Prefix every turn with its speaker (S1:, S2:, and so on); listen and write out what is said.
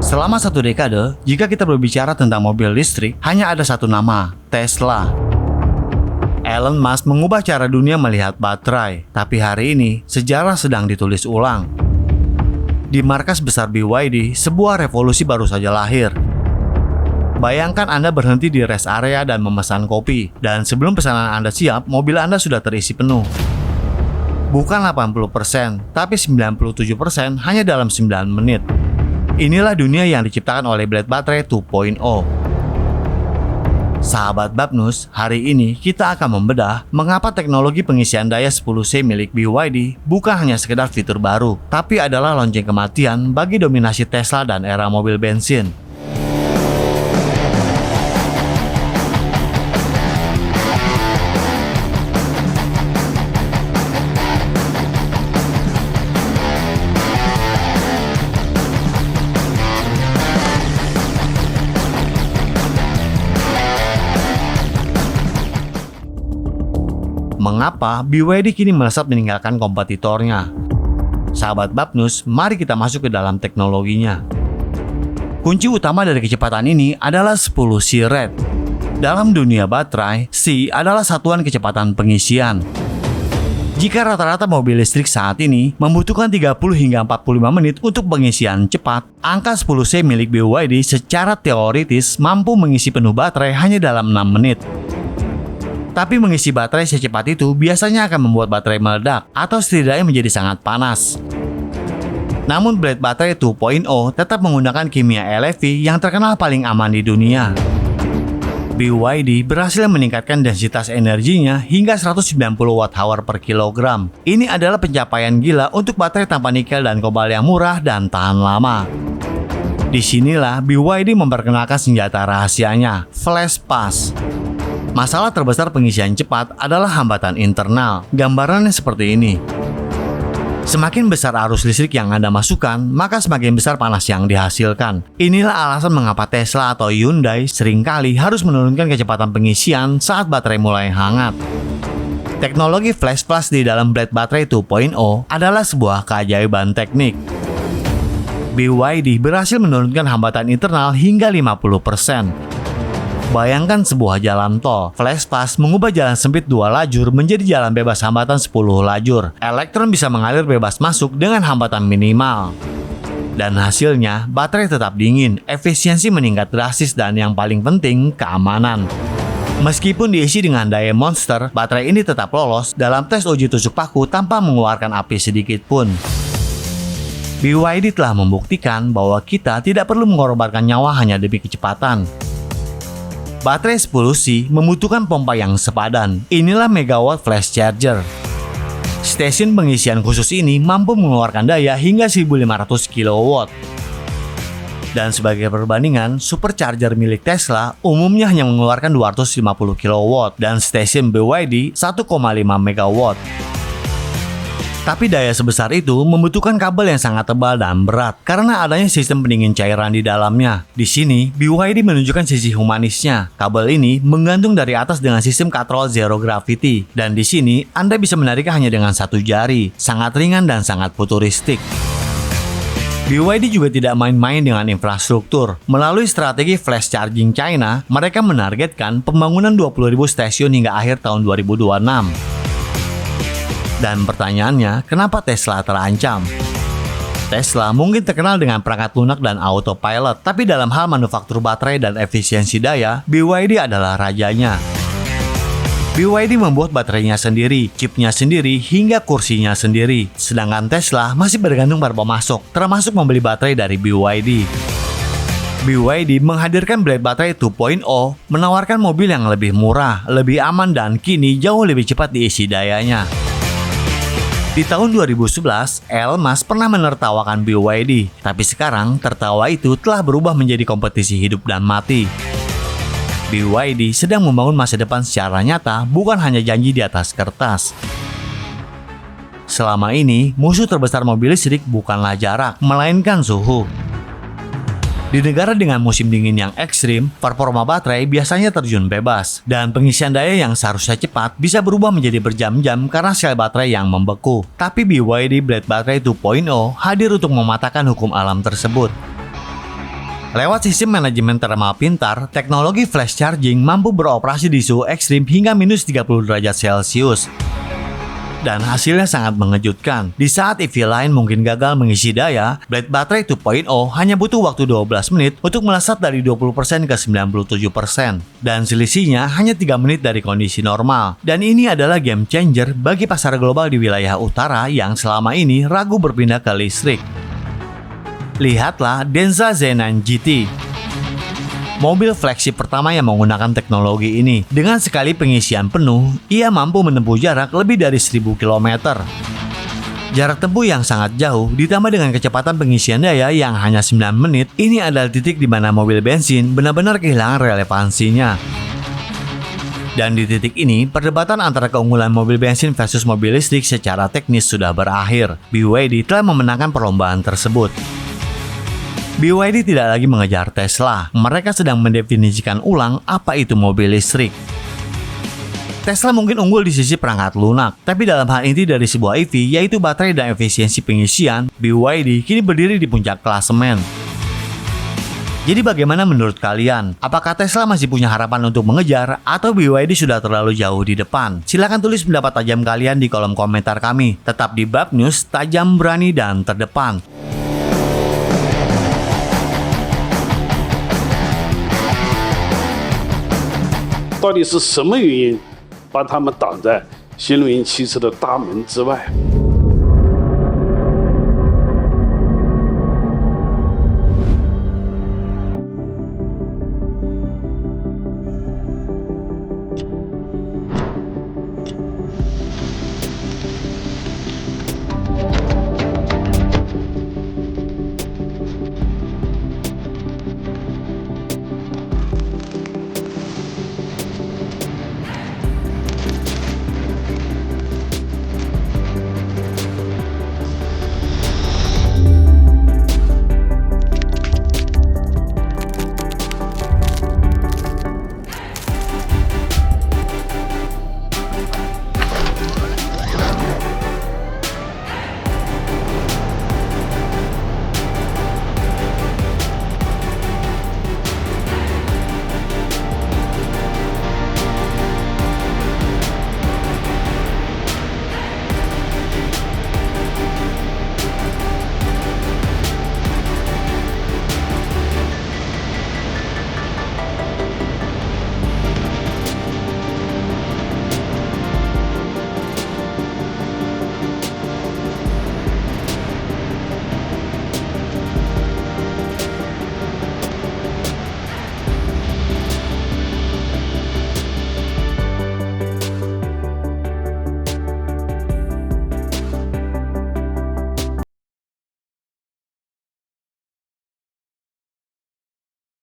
S1: Selama 1 dekade, jika kita berbicara tentang mobil listrik, hanya ada satu nama, Tesla. Elon Musk mengubah cara dunia melihat baterai, tapi hari ini sejarah sedang ditulis ulang. Di markas besar BYD, sebuah revolusi baru saja lahir. Bayangkan Anda berhenti di rest area dan memesan kopi, dan sebelum pesanan Anda siap, mobil Anda sudah terisi penuh. Bukan 80%, tapi 97% hanya dalam 9 menit. Inilah dunia yang diciptakan oleh Blade Baterai 2.0. Sahabat Babnus, hari ini kita akan membedah mengapa teknologi pengisian daya 10C milik BYD bukan hanya sekedar fitur baru, tapi adalah lonceng kematian bagi dominasi Tesla dan era mobil bensin. Mengapa BYD kini melesat meninggalkan kompetitornya? Sahabat Babnus, mari kita masuk ke dalam teknologinya. Kunci utama dari kecepatan ini adalah 10C rate. Dalam dunia baterai, C adalah satuan kecepatan pengisian. Jika rata-rata mobil listrik saat ini membutuhkan 30 hingga 45 menit untuk pengisian cepat, angka 10C milik BYD secara teoritis mampu mengisi penuh baterai hanya dalam 6 menit. Tapi mengisi baterai secepat itu biasanya akan membuat baterai meledak atau setidaknya menjadi sangat panas. Namun Blade Baterai 2.0 tetap menggunakan kimia LFP yang terkenal paling aman di dunia. BYD berhasil meningkatkan densitas energinya hingga 190 Wh per kilogram. Ini adalah pencapaian gila untuk baterai tanpa nikel dan kobalt yang murah dan tahan lama. Disinilah BYD memperkenalkan senjata rahasianya, Flash Pass. Masalah terbesar pengisian cepat adalah hambatan internal. Gambarannya seperti ini. Semakin besar arus listrik yang Anda masukkan, maka semakin besar panas yang dihasilkan. Inilah alasan mengapa Tesla atau Hyundai seringkali harus menurunkan kecepatan pengisian saat baterai mulai hangat. Teknologi Flash Plus di dalam Blade Baterai 2.0 adalah sebuah keajaiban teknik. BYD berhasil menurunkan hambatan internal hingga 50%. Bayangkan sebuah jalan tol. Flash Pass mengubah jalan sempit 2 lajur menjadi jalan bebas hambatan 10 lajur. Elektron bisa mengalir bebas masuk dengan hambatan minimal. Dan hasilnya, baterai tetap dingin, efisiensi meningkat drastis, dan yang paling penting, keamanan. Meskipun diisi dengan daya monster, baterai ini tetap lolos dalam tes uji tusuk paku tanpa mengeluarkan api sedikit pun. BYD telah membuktikan bahwa kita tidak perlu mengorbankan nyawa hanya demi kecepatan. Baterai 10C membutuhkan pompa yang sepadan. Inilah megawatt flash charger. Stasiun pengisian khusus ini mampu mengeluarkan daya hingga 1500 kW. Dan sebagai perbandingan, supercharger milik Tesla umumnya hanya mengeluarkan 250 kW dan stasiun BYD 1,5 MW. Tapi daya sebesar itu membutuhkan kabel yang sangat tebal dan berat karena adanya sistem pendingin cairan di dalamnya. Di sini, BYD menunjukkan sisi humanisnya. Kabel ini menggantung dari atas dengan sistem katrol zero gravity. Dan di sini, Anda bisa menariknya hanya dengan satu jari. Sangat ringan dan sangat futuristik. BYD juga tidak main-main dengan infrastruktur. Melalui strategi flash charging China, mereka menargetkan pembangunan 20.000 stasiun hingga akhir tahun 2026. Dan pertanyaannya, kenapa Tesla terancam? Tesla mungkin terkenal dengan perangkat lunak dan autopilot, tapi dalam hal manufaktur baterai dan efisiensi daya, BYD adalah rajanya. BYD membuat baterainya sendiri, chipnya sendiri, hingga kursinya sendiri. Sedangkan Tesla masih bergantung pada pemasok, termasuk membeli baterai dari BYD. BYD menghadirkan Blade Baterai 2.0, menawarkan mobil yang lebih murah, lebih aman, dan kini jauh lebih cepat diisi dayanya. Di tahun 2011, Elon Musk pernah menertawakan BYD, tapi sekarang tertawa itu telah berubah menjadi kompetisi hidup dan mati. BYD sedang membangun masa depan secara nyata, bukan hanya janji di atas kertas. Selama ini, musuh terbesar mobil listrik bukanlah jarak, melainkan suhu. Di negara dengan musim dingin yang ekstrim, performa baterai biasanya terjun bebas, dan pengisian daya yang seharusnya cepat bisa berubah menjadi berjam-jam karena sel baterai yang membeku. Tapi BYD Blade Baterai 2.0 hadir untuk mematahkan hukum alam tersebut. Lewat sistem manajemen thermal pintar, teknologi flash charging mampu beroperasi di suhu ekstrim hingga minus 30 derajat Celcius. Dan hasilnya sangat mengejutkan. Di saat EV lain mungkin gagal mengisi daya, Blade Battery 2.0 hanya butuh waktu 12 menit untuk melesat dari 20% ke 97%. Dan selisihnya hanya 3 menit dari kondisi normal. Dan ini adalah game changer bagi pasar global di wilayah utara yang selama ini ragu berpindah ke listrik. Lihatlah Denza Z9 GT. Mobil flagship pertama yang menggunakan teknologi ini. Dengan sekali pengisian penuh, ia mampu menempuh jarak lebih dari 1000 km. Jarak tempuh yang sangat jauh, ditambah dengan kecepatan pengisian daya yang hanya 9 menit, ini adalah titik di mana mobil bensin benar-benar kehilangan relevansinya. Dan di titik ini, perdebatan antara keunggulan mobil bensin versus mobil listrik secara teknis sudah berakhir. BYD telah memenangkan perlombaan tersebut. BYD tidak lagi mengejar Tesla, mereka sedang mendefinisikan ulang apa itu mobil listrik. Tesla mungkin unggul di sisi perangkat lunak, tapi dalam hal inti dari sebuah EV, yaitu baterai dan efisiensi pengisian, BYD kini berdiri di puncak klasemen. Jadi bagaimana menurut kalian? Apakah Tesla masih punya harapan untuk mengejar, atau BYD sudah terlalu jauh di depan? Silahkan tulis pendapat tajam kalian di kolom komentar kami. Tetap di Babnews, tajam, berani, dan terdepan.
S2: 到底是什么原因把他们挡在新能源汽车的大门之外？